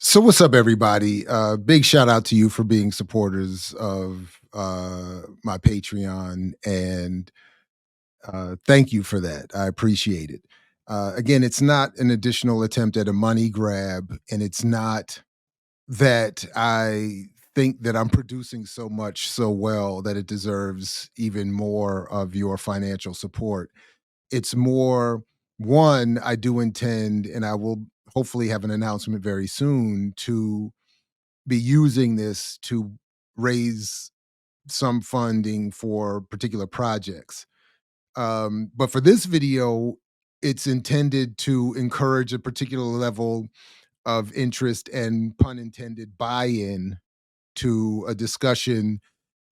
So what's up, everybody? Big shout out to you for being supporters of my Patreon, and thank you for that. I appreciate it. Again, it's not an additional attempt at a money grab, and it's not that I think that I'm producing so much so well that it deserves even more of your financial support. It's more, one, I do intend, and I will hopefully have an announcement very soon to be using this to raise some funding for particular projects. But for this video, it's intended to encourage a particular level of interest and, pun intended, buy in to a discussion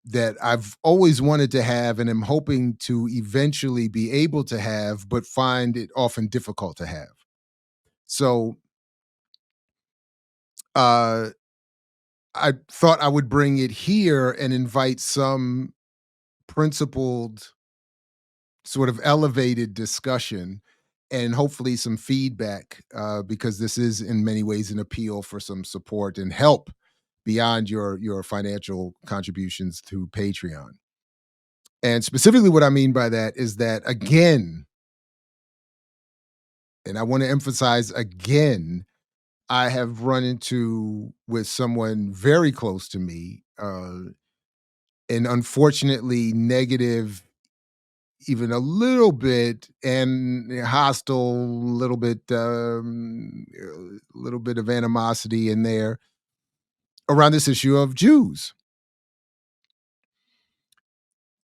that I've always wanted to have and am hoping to eventually be able to have, but find it often difficult to have. So, uh, I thought I would bring it here and invite some principled, sort of elevated discussion and hopefully some feedback, because this is in many ways an appeal for some support and help beyond your financial contributions to Patreon. And specifically, what I mean by that is that, again, and I want to emphasize again, I have run into with someone very close to me, an unfortunately negative, even a little bit, and hostile, little bit of animosity in there around this issue of Jews.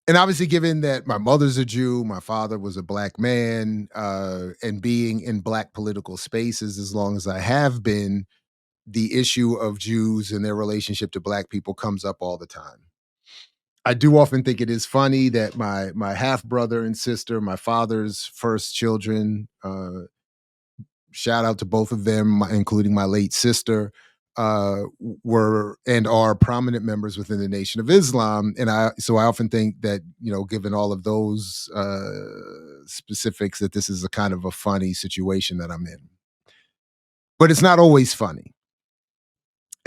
And obviously, given that my mother's a Jew, my father was a black man, and being in black political spaces as long as I have been, the issue of Jews and their relationship to black people comes up all the time. I do often think it is funny that my half brother and sister, my father's first children, shout out to both of them, including my late sister, were and are prominent members within the Nation of Islam. And I often think that, given all of those specifics, that this is a kind of a funny situation that I'm in. But it's not always funny.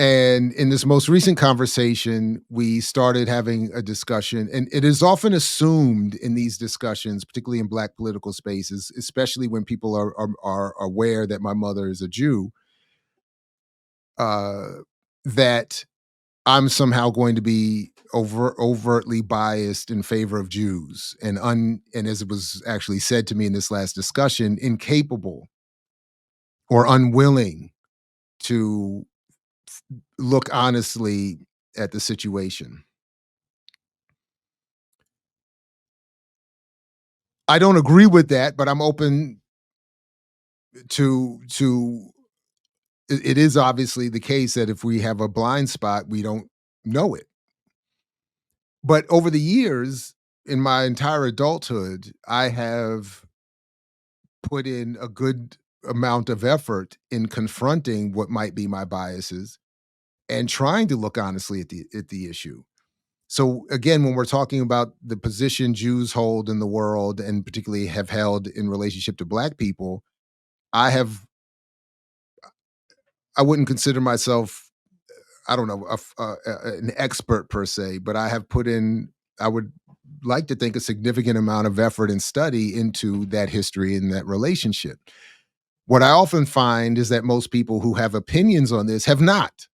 And in this most recent conversation, we started having a discussion, and it is often assumed in these discussions, particularly in Black political spaces, especially when people are aware that my mother is a Jew, uh, that I'm somehow going to be overtly biased in favor of Jews, and as it was actually said to me in this last discussion, incapable or unwilling to look honestly at the situation. I don't agree with that, but I'm open to it is obviously the case that if we have a blind spot, we don't know it. But over the years, in my entire adulthood, I have put in a good amount of effort in confronting what might be my biases and trying to look honestly at the issue. So again, when we're talking about the position Jews hold in the world and particularly have held in relationship to black people, I have I wouldn't consider myself, I don't know, an expert per se, but I have put in, I would like to think, a significant amount of effort and study into that history and that relationship. What I often find is that most people who have opinions on this have not.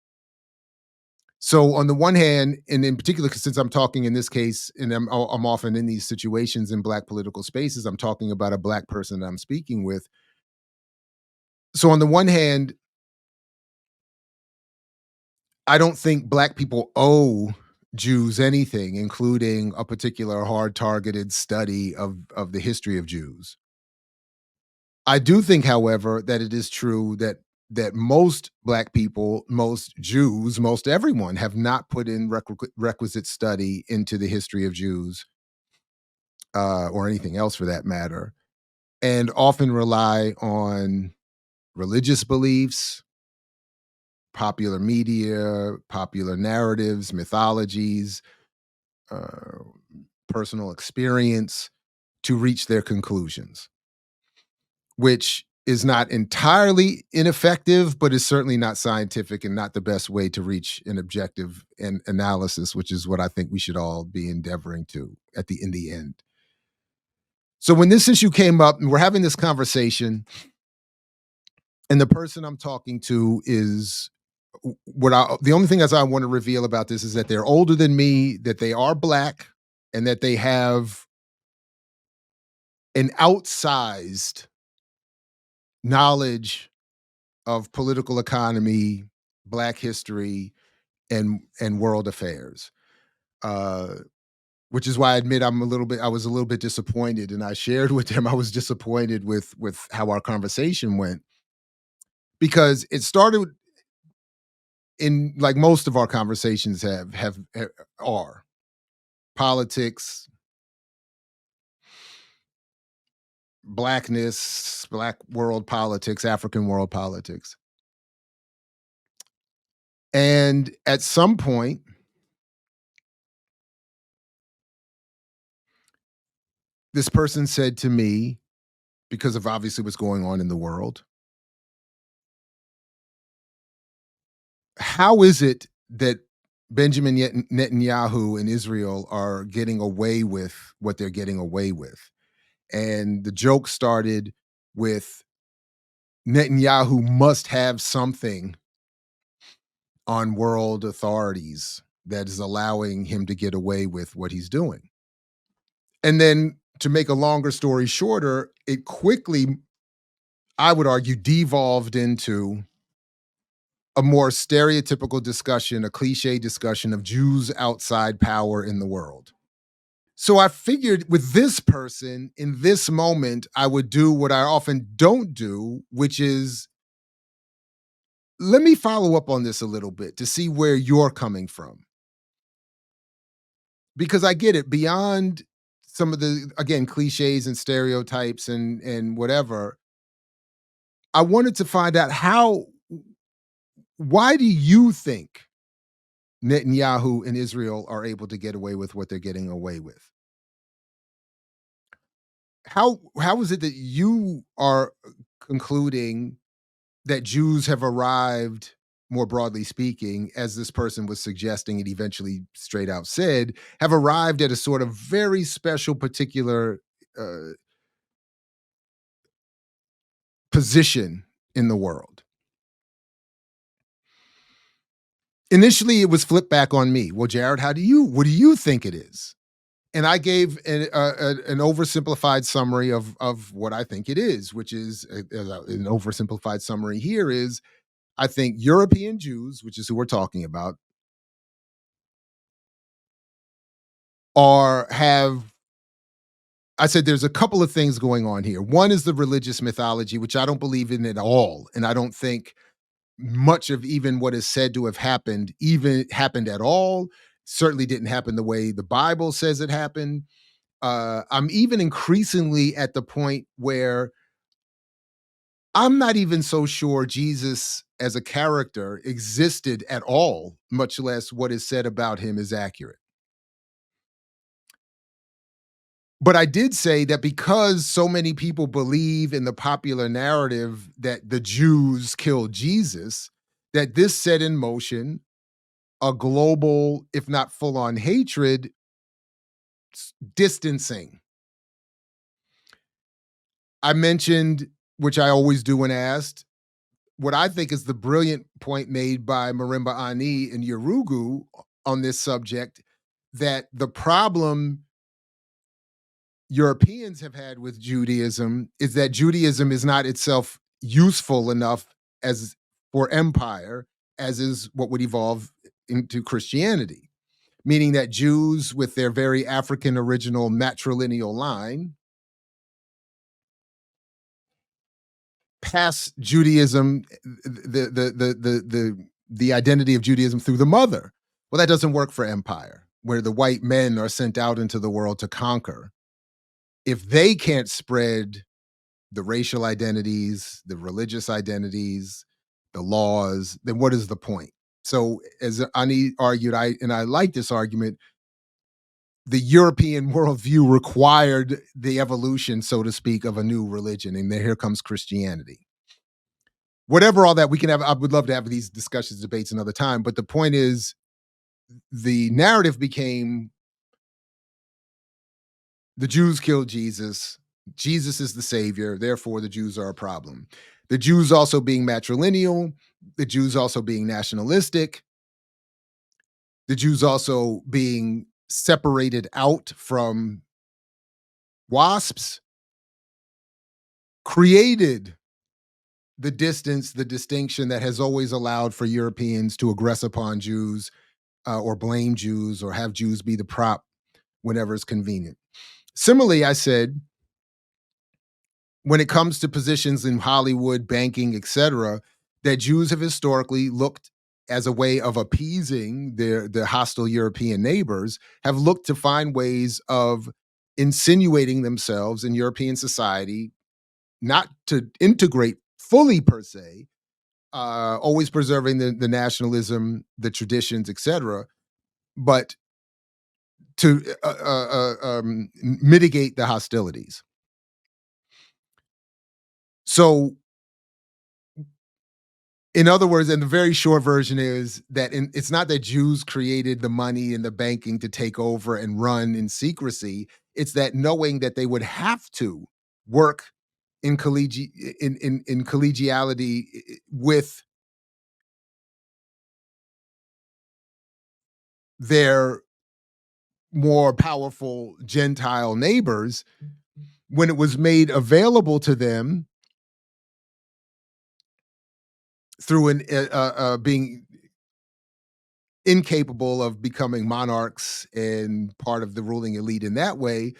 So on the one hand, and in particular, 'cause since I'm talking in this case, and I'm often in these situations in black political spaces, I'm talking about a black person that I'm speaking with. So on the one hand, I don't think black people owe Jews anything, including a particular hard targeted study of the history of Jews. I do think, however, that it is true that most black people, most Jews, most everyone have not put in requisite study into the history of Jews, or anything else for that matter, and often rely on religious beliefs, popular media, popular narratives, mythologies, uh, personal experience to reach their conclusions, which is not entirely ineffective, but is certainly not scientific and not the best way to reach an objective analysis, which is what I think we should all be endeavoring to in the end. So when this issue came up and we're having this conversation, and the person I'm talking to is the only thing as I want to reveal about this is that they're older than me, that they are black, and that they have an outsized knowledge of political economy, black history, and world affairs. Uh, which is why I admit I was a little bit disappointed, and I shared with them I was disappointed with how our conversation went because it started in like most of our conversations are politics, blackness, black world politics, African world politics. And at some point, this person said to me, because of obviously what's going on in the world, how is it that Benjamin Netanyahu and Israel are getting away with what they're getting away with? And the joke started with Netanyahu must have something on world authorities that is allowing him to get away with what he's doing. And then to make a longer story shorter, it quickly, I would argue, devolved into a more stereotypical discussion, a cliche discussion of Jews outside power in the world. So I figured with this person in this moment, I would do what I often don't do, which is let me follow up on this a little bit to see where you're coming from. Because I get it beyond some of the again cliches and stereotypes and whatever. I wanted to find out why do you think Netanyahu and Israel are able to get away with what they're getting away with? How is it that you are concluding that Jews have arrived, more broadly speaking, as this person was suggesting and eventually straight out said, have arrived at a sort of very special particular uh, position in the world? Initially, it was flipped back on me. Well, Jared, what do you think it is? And I gave an oversimplified summary of what I think it is, which is an oversimplified summary here is I think European Jews, which is who we're talking about, are have I said there's a couple of things going on here. One is the religious mythology, which I don't believe in at all, and I don't think much of even what is said to have happened even happened at all. Certainly didn't happen the way the Bible says it happened. I'm even increasingly at the point where I'm not even so sure Jesus as a character existed at all, much less what is said about him is accurate. But I did say that because so many people believe in the popular narrative that the Jews killed Jesus, that this set in motion a global, if not full on hatred, distancing. I mentioned, which I always do when asked, what I think is the brilliant point made by Marimba Ani and Yurugu on this subject that the problem Europeans have had with Judaism is that Judaism is not itself useful enough as for empire as is what would evolve into Christianity, meaning that Jews with their very African original matrilineal line pass Judaism, the identity of Judaism through the mother. Well, that doesn't work for empire, where the white men are sent out into the world to conquer. If they can't spread the racial identities, the religious identities, the laws, then what is the point? So, as Ani argued, I like this argument. the European worldview required the evolution, so to speak, of a new religion, and then here comes Christianity. Whatever all that we can have, I would love to have these discussions, debates another time. But the point is, the narrative became the Jews killed Jesus. Jesus is the savior. Therefore, the Jews are a problem. The Jews also being matrilineal, the Jews also being nationalistic, the Jews also being separated out from WASPs, created the distance, the distinction that has always allowed for Europeans to aggress upon Jews or blame Jews or have Jews be the prop whenever it's convenient. Similarly, I said, when it comes to positions in Hollywood, banking, etc., that Jews have historically looked as a way of appeasing their hostile European neighbors, have looked to find ways of insinuating themselves in European society, not to integrate fully per se, always preserving the nationalism, the traditions, etc., but to mitigate the hostilities. So, in other words, and the very short version is that it's not that Jews created the money and the banking to take over and run in secrecy. It's that knowing that they would have to work in in collegiality with their more powerful Gentile neighbors, when it was made available to them through an being incapable of becoming monarchs and part of the ruling elite in that way.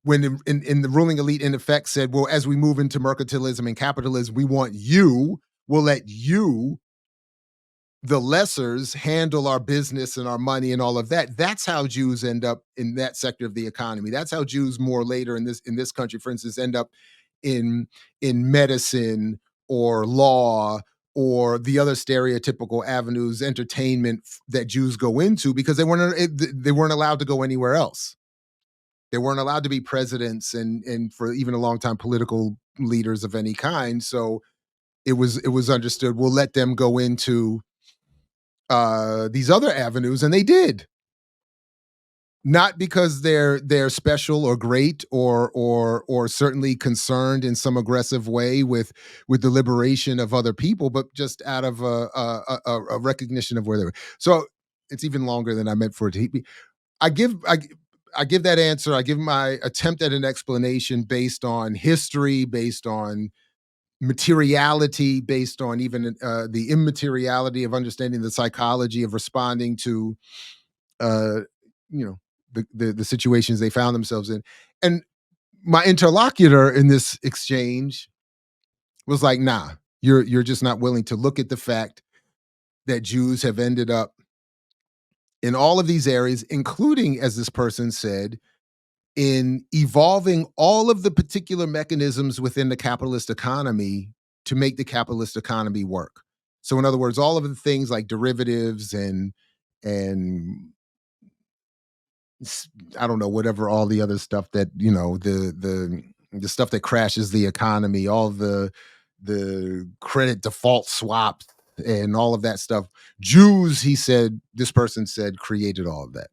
When in the ruling elite, in effect, said, well, as we move into mercantilism and capitalism, we want you, we'll let you, the lessers, handle our business and our money and all of that. That's how Jews end up in that sector of the economy. That's how Jews more later in this country, for instance, end up in medicine or law or the other stereotypical avenues, entertainment that Jews go into, because they weren't allowed to go anywhere else. They weren't allowed to be presidents and for even a long time political leaders of any kind. So it was understood, we'll let them go into these other avenues, and they did. Not because they're special or great or certainly concerned in some aggressive way with the liberation of other people, but just out of a recognition of where they were. So it's even longer than I meant for it to be. I give I I give that answer. I give my attempt at an explanation based on history, based on materiality, based on even the immateriality of understanding the psychology of responding to, uh, you know, the situations they found themselves in. And my interlocutor in this exchange was like, "Nah, you're just not willing to look at the fact that Jews have ended up in all of these areas, including, as this person said, in evolving all of the particular mechanisms within the capitalist economy to make the capitalist economy work." So, in other words, all of the things like derivatives and I don't know, whatever, all the other stuff that the stuff that crashes the economy, all the credit default swaps and all of that stuff. Jews, he said, this person said, created all of that.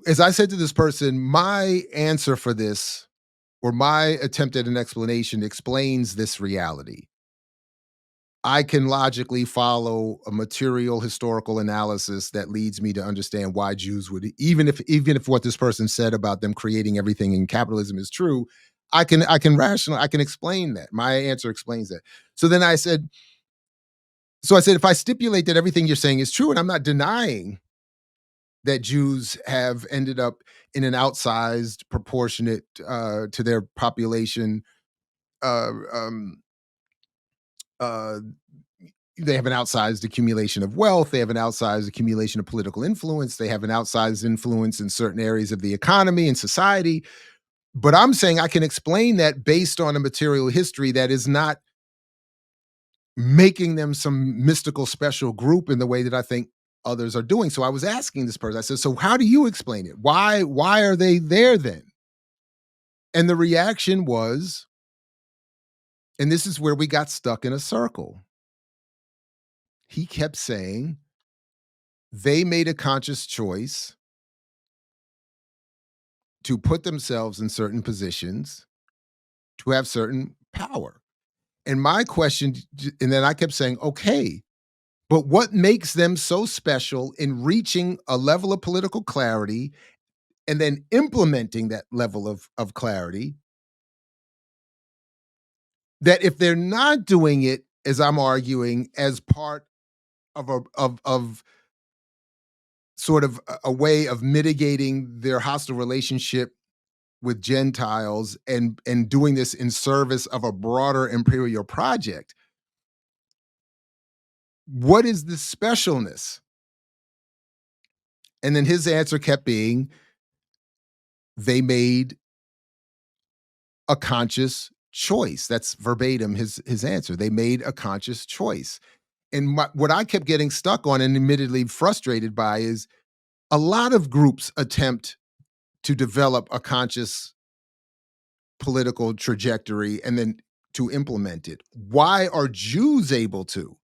As I said to this person, my answer for this, or my attempt at an explanation, explains this reality. I can logically follow a material historical analysis that leads me to understand why Jews would, even if what this person said about them creating everything in capitalism is true. I can explain that. My answer explains that. So then I said, if I stipulate that everything you're saying is true, and I'm not denying that Jews have ended up in an outsized, proportionate to their population. Uh, um, uh, they have an outsized accumulation of wealth. They have an outsized accumulation of political influence. They have an outsized influence in certain areas of the economy and society. But I'm saying I can explain that based on a material history that is not making them some mystical special group in the way that I think others are doing. So I was asking this person, I said, "So how do you explain it? Why are they there then?" And the reaction was, and this is where we got stuck in a circle. He kept saying, they made a conscious choice to put themselves in certain positions to have certain power. And my question, and then I kept saying, okay, but what makes them so special in reaching a level of political clarity and then implementing that level of clarity, that if they're not doing it, as I'm arguing, as part of of sort of a way of mitigating their hostile relationship with Gentiles and doing this in service of a broader imperial project, what is the specialness? And then his answer kept being, they made a conscious choice. That's verbatim his answer. They made a conscious choice. And what I kept getting stuck on and admittedly frustrated by is a lot of groups attempt to develop a conscious political trajectory and then to implement it. Why are Jews able to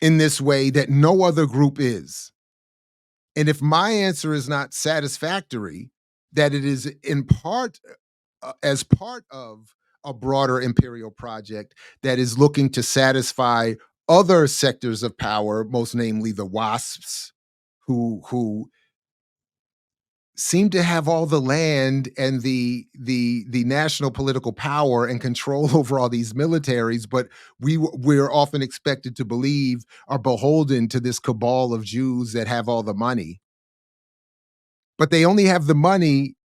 in this way that no other group is? And if my answer is not satisfactory, that it is in part as part of a broader imperial project that is looking to satisfy other sectors of power, most namely the WASPs, who seem to have all the land and the national political power and control over all these militaries, but we're often expected to believe are beholden to this cabal of Jews that have all the money. But they only have the money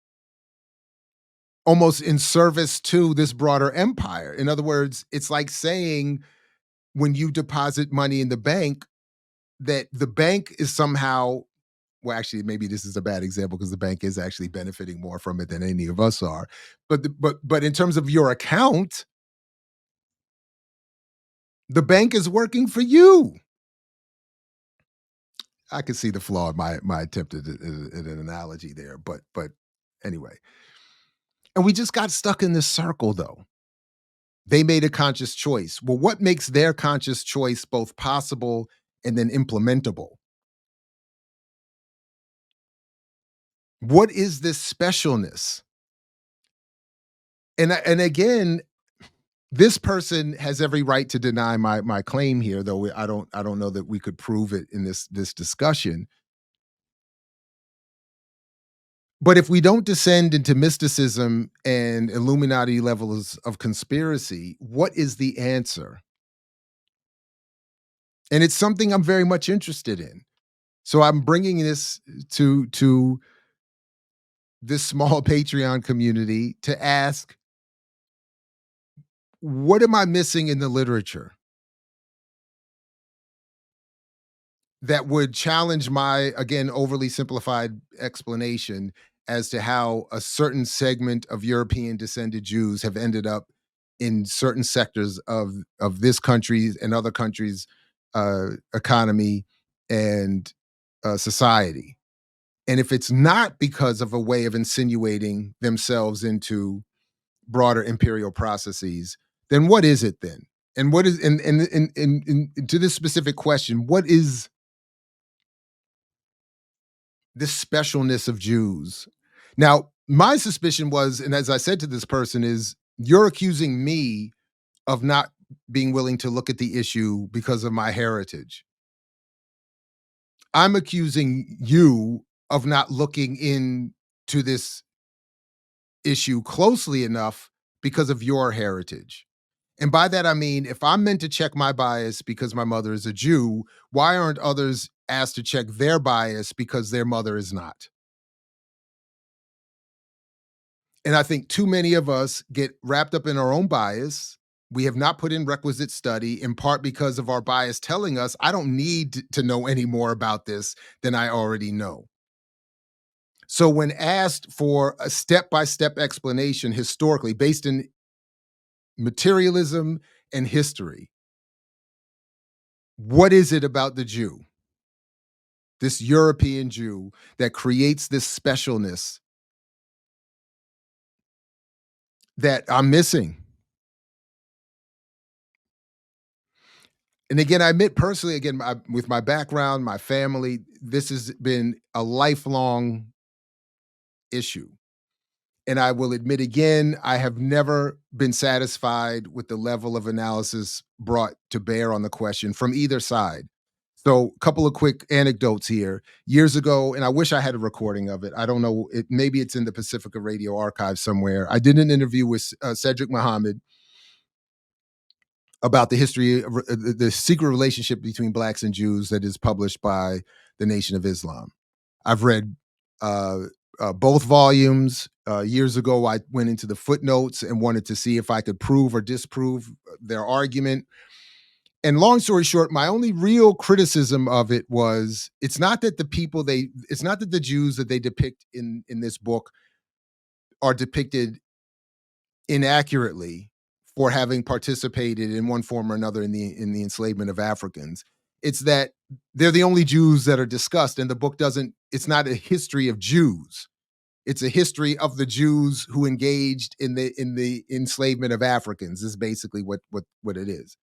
almost in service to this broader empire. In other words, it's like saying when you deposit money in the bank, that the bank is somehow, well, actually, maybe this is a bad example because the bank is actually benefiting more from it than any of us are. But in terms of your account, the bank is working for you. I can see the flaw in my attempt at an analogy there, but anyway. And we just got stuck in this circle though. They made a conscious choice. Well, what makes their conscious choice both possible and then implementable? What is this specialness? And again, this person has every right to deny my claim here, though I don't know that we could prove it in this discussion. But if we don't descend into mysticism and Illuminati levels of conspiracy, what is the answer? And it's something I'm very much interested in. So I'm bringing this to this small Patreon community to ask, what am I missing in the literature that would challenge my, again, overly simplified explanation as to how a certain segment of European descended Jews have ended up in certain sectors of this country's and other countries' economy and society. And if it's not because of a way of insinuating themselves into broader imperial processes, then what is it then? And what is and to this specific question, what is this specialness of Jews? Now, my suspicion was, and as I said to this person, is you're accusing me of not being willing to look at the issue because of my heritage. I'm accusing you of not looking into this issue closely enough because of your heritage. And by that, I mean, if I'm meant to check my bias because my mother is a Jew, why aren't others asked to check their bias because their mother is not? And I think too many of us get wrapped up in our own bias. We have not put in requisite study, in part because of our bias telling us, I don't need to know any more about this than I already know. So, when asked for a step by step explanation historically based in materialism and history, what is it about the Jew, this European Jew, that creates this specialness that I'm missing? And again, I admit personally, again, with my background, my family, this has been a lifelong issue. And I will admit again, I have never been satisfied with the level of analysis brought to bear on the question from either side. So, a couple of quick anecdotes here. Years ago, and I wish I had a recording of it. I don't know. Maybe it's in the Pacifica Radio archive somewhere. I did an interview with Cedric Muhammad about the history, the secret relationship between blacks and Jews that is published by the Nation of Islam. I've read uh, both volumes. Years ago, I went into the footnotes and wanted to see if I could prove or disprove their argument. And long story short, my only real criticism of it was it's not that the Jews that they depict in this book are depicted inaccurately for having participated in one form or another in the enslavement of Africans. It's that they're the only Jews that are discussed, and the book doesn't. It's not a history of Jews. It's a history of the Jews who engaged in the enslavement of Africans. Is basically what it is.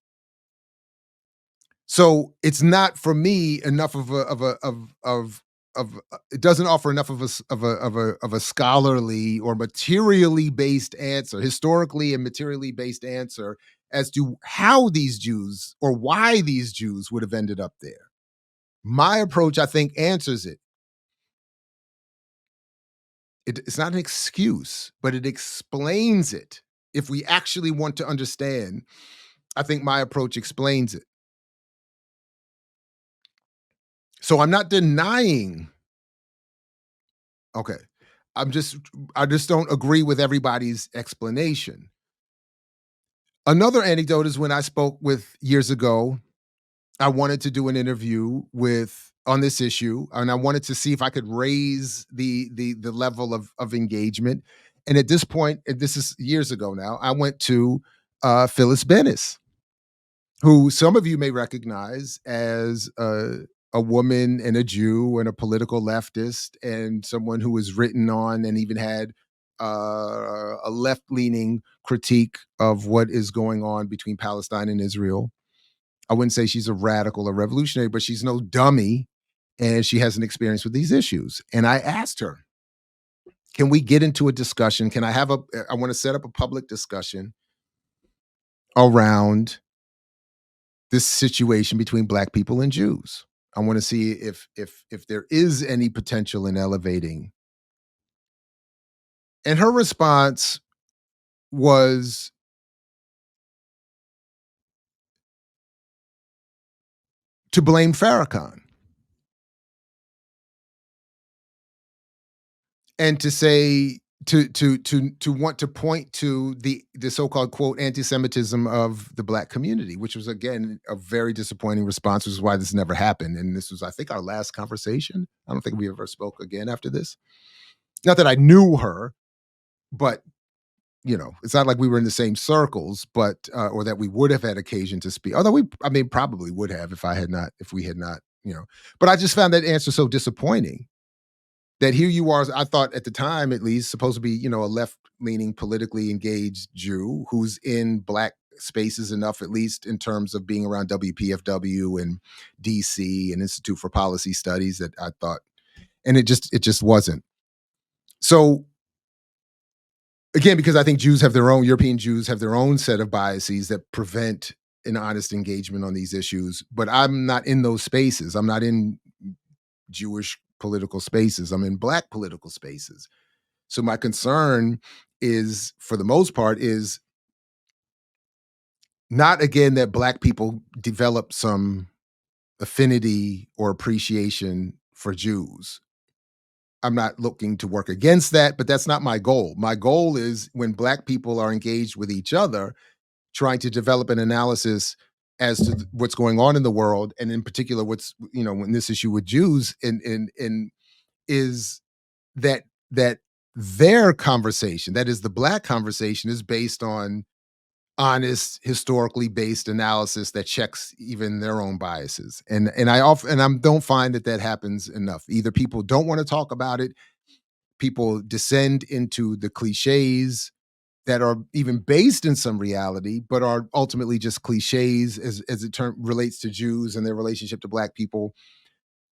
So it's not for me enough of it doesn't offer enough of a scholarly or materially based answer, historically and materially based answer as to how these Jews or why these Jews would have ended up there. My approach, I think, answers it. It's not an excuse, but it explains it. If we actually want to understand, I think my approach explains it. So I'm not denying. Okay. I'm just I just don't agree with everybody's explanation. Another anecdote is when I spoke with years ago, I wanted to do an interview with on this issue, and I wanted to see if I could raise the level of engagement. And at this point, and this is years ago now, I went to Phyllis Bennis, who some of you may recognize as a woman and a Jew and a political leftist and someone who was written on and even had a left leaning critique of what is going on between Palestine and Israel. I wouldn't say she's a radical or revolutionary, but she's no dummy and she has an experience with these issues. And I asked her, can we get into a discussion? I want to set up a public discussion around this situation between black people and Jews. I want to see if there is any potential in elevating. And her response was to blame Farrakhan and to say to want to point to the so-called quote anti-Semitism of the black community, which was again a very disappointing response, which is why this never happened. And this was, I think, our last conversation. I don't think we ever spoke again after this. Not that I knew her, but it's not like we were in the same circles, but or that we would have had occasion to speak. Although I mean, probably would have if we had not. But I just found that answer so disappointing. That here you are, I thought at the time at least, supposed to be, a left-leaning, politically engaged Jew who's in black spaces enough, at least in terms of being around WPFW and DC and Institute for Policy Studies that I thought, and it just wasn't. So again, because I think European Jews have their own set of biases that prevent an honest engagement on these issues. But I'm not in those spaces. I'm not in Jewish political spaces. I'm in black political spaces. So my concern is, for the most part, is not again that black people develop some affinity or appreciation for Jews. I'm not looking to work against that, but that's not my goal. My goal is when black people are engaged with each other, trying to develop an analysis as to what's going on in the world, and in particular, what's in this issue with Jews, and is that their conversation, that is the black conversation, is based on honest, historically based analysis that checks even their own biases. And I often and I don't find that that happens enough. Either people don't want to talk about it, people descend into the cliches that are even based in some reality, but are ultimately just cliches as it relates to Jews and their relationship to Black people,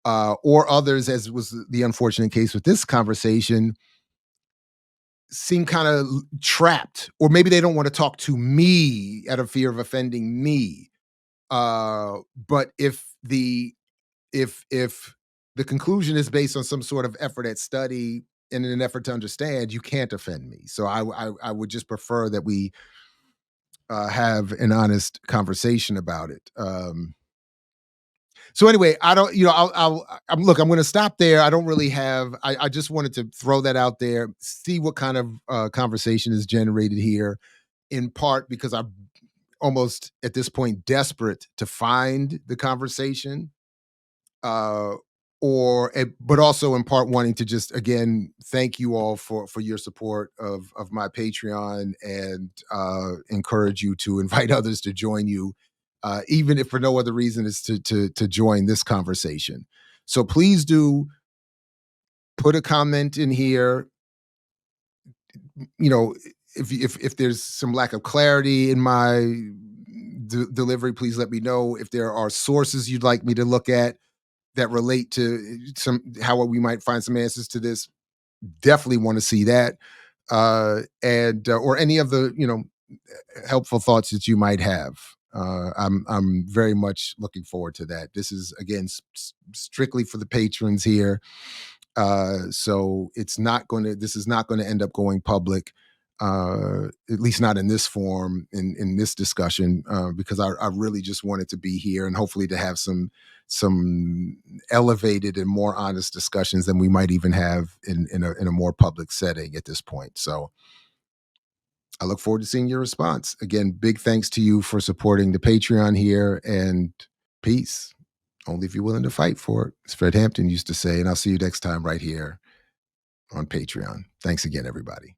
or others, as was the unfortunate case with this conversation, seem kind of trapped, or maybe they don't want to talk to me out of fear of offending me. But if the conclusion is based on some sort of effort at study and in an effort to understand, you can't offend me. So I would just prefer that we have an honest conversation about it. So anyway, I don't, you know, I'm look. I'm going to stop there. I don't really have. I just wanted to throw that out there, see what kind of conversation is generated here. In part because I'm almost at this point desperate to find the conversation, uh, but also in part wanting to just again thank you all for your support of my Patreon, and encourage you to invite others to join you, even if for no other reason is to join this conversation. So please do put a comment in here. You know, if there's some lack of clarity in my delivery, please let me know. If there are sources you'd like me to look at that relate to some how we might find some answers to this, definitely want to see that. And or any of the helpful thoughts that you might have. I'm very much looking forward to that. This is again strictly for the patrons here, so this is not going to end up going public, at least not in this form, in this discussion, because I really just wanted to be here and hopefully to have some elevated and more honest discussions than we might even have in a more public setting at this point. So I look forward to seeing your response. Again, big thanks to you for supporting the Patreon here, and peace. Only if you're willing to fight for it, as Fred Hampton used to say. And I'll see you next time right here on Patreon. Thanks again, everybody.